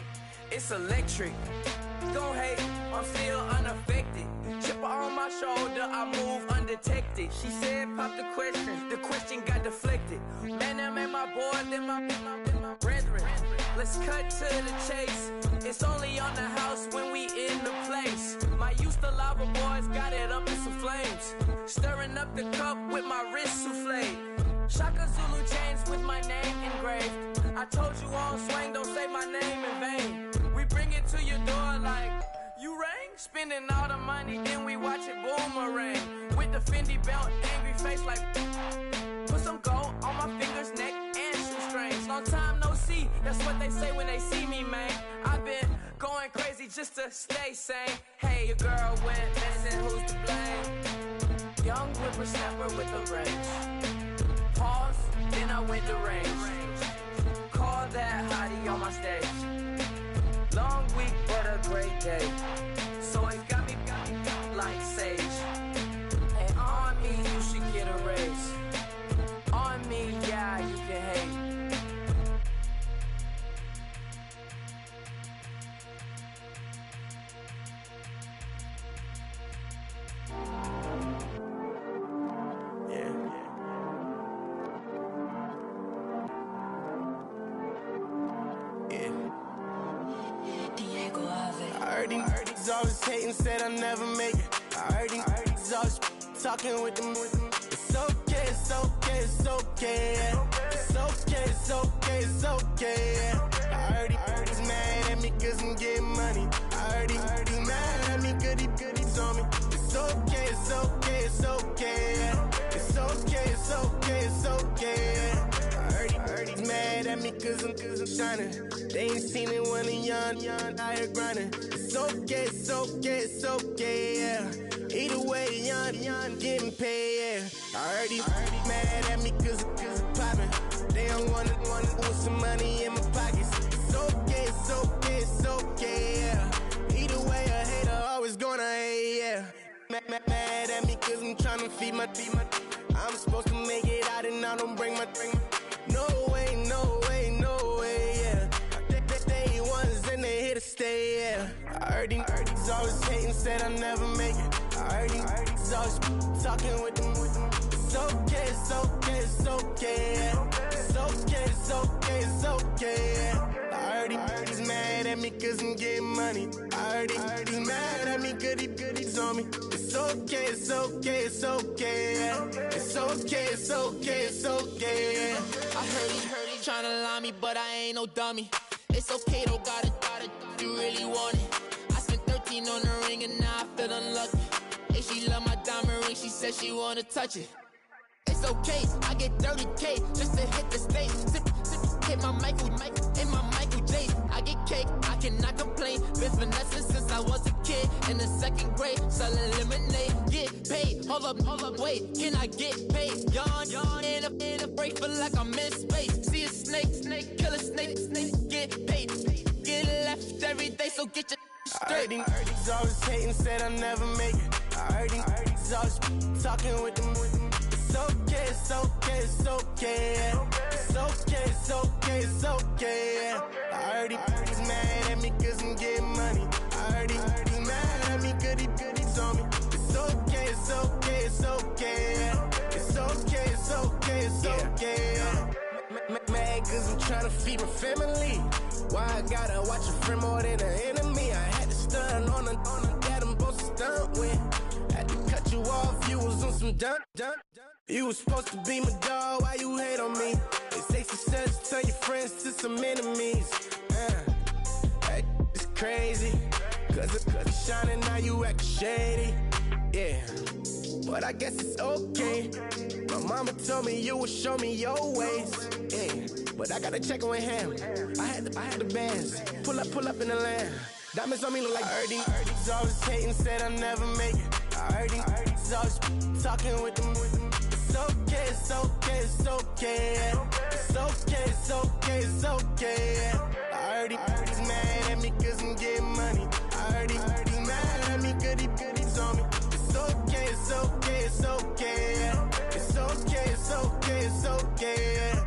It's electric. Don't hate, I'm still unaffected. Chipper on my shoulder, I move undetected. She said, pop the question got deflected. Man, that made my boy, then my brethren. Let's cut to the chase. It's only on the house when we in the place. My used to lava boys got it up in some flames. Stirring up the cup with my wrist souffle. Shaka Zulu chains with my name engraved. I told you on swing, don't say my name in vain. We bring it to your door like, you rang? Spending all the money, then we watch it boomerang. With the Fendi belt, angry face like, put some gold on my fingers, neck, and shoestrings. Long time no see, that's what they say when they see me, man. I've been going crazy just to stay sane. Hey, your girl went missing, who's to blame? Young whippersnapper with the range. Pause, then I went to range. Call that hottie on my stage. Long week, but a great day. So it got me like sage. And on me, you should get a raise. On me, yeah, you can hate. He's always hating, said I never make it. I heard he's always talking with them. It's okay, it's okay, it's okay. It's okay, it's okay, it's okay. I heard he's mad at me cause I'm getting money. I heard he's mad at me cause he's on me. It's okay, it's okay, it's okay. It's okay, it's okay, it's okay. I heard he's mad at me cause I'm shining. They ain't seen it when I'm young, out here grinding. It's okay, it's okay, it's okay, yeah. Either way, young, getting paid, yeah. I heard he's mad at me cause I'm poppin'. They don't wanna with some money in my pockets. It's okay, it's okay, it's okay, yeah. Either way, a hater always gonna hate, yeah. Mad at me cause I'm tryna feed my I'm supposed to make it out and I don't bring my no way, no way, no way, yeah. They ones and they here to stay, yeah. I heard he's always hating, said I never make it. I heard he's always talking with them. It's okay, it's okay, it's okay, yeah. It's okay, it's okay, it's okay, yeah. I heard he's mad at me cause I'm getting money. I heard he's mad at me cause he's on me. It's okay, it's okay, it's okay, yeah. It's okay, it's okay, it's okay, yeah. I heard he tryna lie me, but I ain't no dummy. It's okay, though, got it, you really want it. I spent 13 on the ring and now I feel unlucky. Hey, she love my diamond ring, she said she wanna touch it. It's okay, I get 30K just to hit the stage. Hit my Michael, in my Michael J. I get cake, I cannot complain. Been finessing since I was a kid. In the second grade, selling lemonade. Get paid, hold up, wait, can I get paid? Yawn, in a break, feel like I'm in space. See a snake, kill a snake, get paid. Get left every day, so get your straight. I heard he's always hating, said I never make it. I heard he's always talking with them. It's okay, it's okay, it's okay, yeah. It's okay, it's okay, it's okay, yeah. I heard he's mad at me cause I'm getting money. I heard he's mad at me cause he's on me. It's okay, it's okay, it's okay, yeah. It's okay, it's okay, it's okay, yeah. Mad cause I'm tryna feed my family. Why I gotta watch a friend more than an enemy? I had to stun on the that I'm supposed to stunt with. Had to cut you off, you was on some dun. You was supposed to be my dog, why you hate on me? They say success to turn your friends to some enemies. That is crazy. Cause it's shining, now you actin' shady. Yeah, but I guess it's okay. My mama told me you would show me your ways. Yeah, but I gotta check with him. I had the bands. Pull up in the land. Diamonds on me look like Erdy. He's always hating, said I never make it. I heard he's always talking with them. It's okay, it's okay, it's okay, yeah. It's okay, it's okay, it's okay, yeah. I heard he's mad at me cause I'm getting money. I heard he's mad at me cause he's on me. It's okay, it's okay, it's okay, yeah. It's okay, it's okay, it's okay, yeah.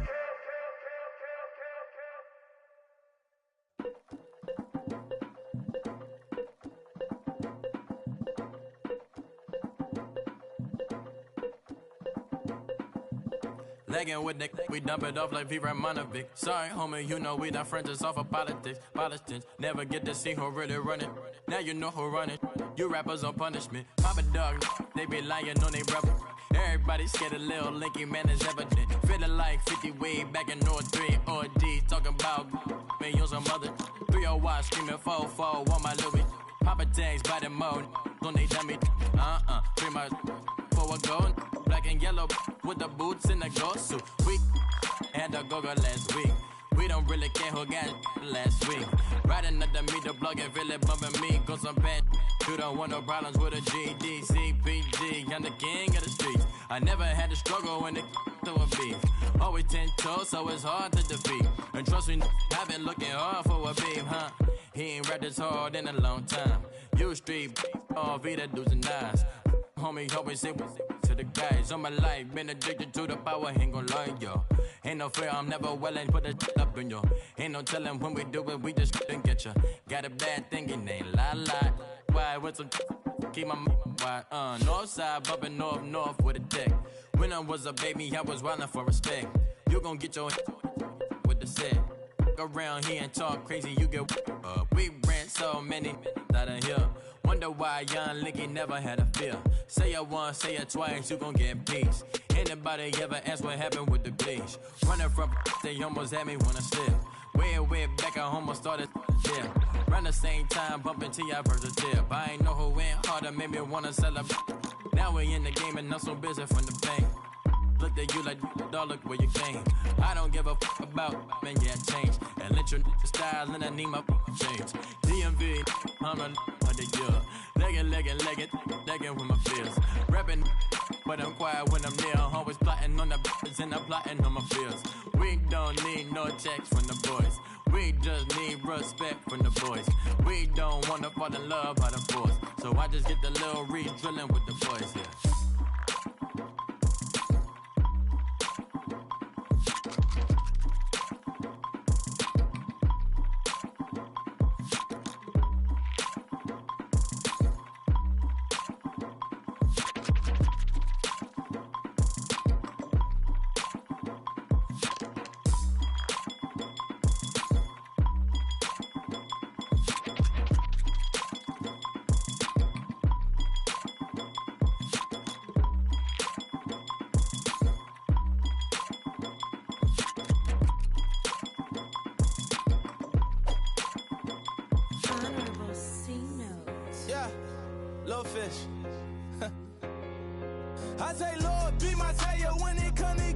Legging with the we dump it off like V. Ramonovic. Sorry, homie, you know we not friends, it's off of politics. Politics never get to see who really run it. Now you know who run it. You rappers on punishment. Papa dog, they be lying on they brother. Everybody scared a little linky man is evident. Feeling like 50 way back in 03 or D. Talking about me on some other 301 screaming 4-4 on my Louis. Papa tags by the mode on they dummy. 3 miles for a gold. Black and yellow with the boots and the gold suit. We had a go-go last week. We don't really care who got last week. Riding up the meter, blogging, really bumping me. Go some bad. You don't want no problems with a GD, CPG. I'm the king of the streets. I never had to struggle when it to a beef. Always 10 toes, so it's hard to defeat. And trust me, I've been looking hard for a beef, huh? He ain't rapped this hard in a long time. You street, all V that dudes and eyes. Homie, always say to the guys on my life. Been addicted to the power, ain't gon' lie, yo. Ain't no fear, I'm never willing, put it up in yo. Ain't no telling when we do it, we just couldn't get ya. Got a bad thing, it ain't lie. Why, with some keep my wide, north side, bumping north with a deck. When I was a baby, I was wildin' for respect. You gon' get your with the set. Around here and talk crazy, you get we ran so many out of here. Wonder why young Linky never had a fear. Say it once, say it twice, you gon' get peace. Anybody ever ask what happened with the bleach? Running from they almost had me when I slip. Way back, I almost started there. Around the same time, bumping till I first a tip. I ain't know who went harder, made me wanna celebrate. Now we in the game and I'm so busy from the pain. Look at you like, dog, look where you came. I don't give a fuck about, man, yeah, change. And let your style and I need my change. DMV, I'm a the year. Legging with my fears. Rapping, but I'm quiet when I'm near. Always plotting on the bitches and I'm plotting on my fears. We don't need no checks from the boys. We just need respect from the boys. We don't wanna fall in love by the force. So I just get the little re-drilling with the boys here. I say, Lord, be my savior when it comes to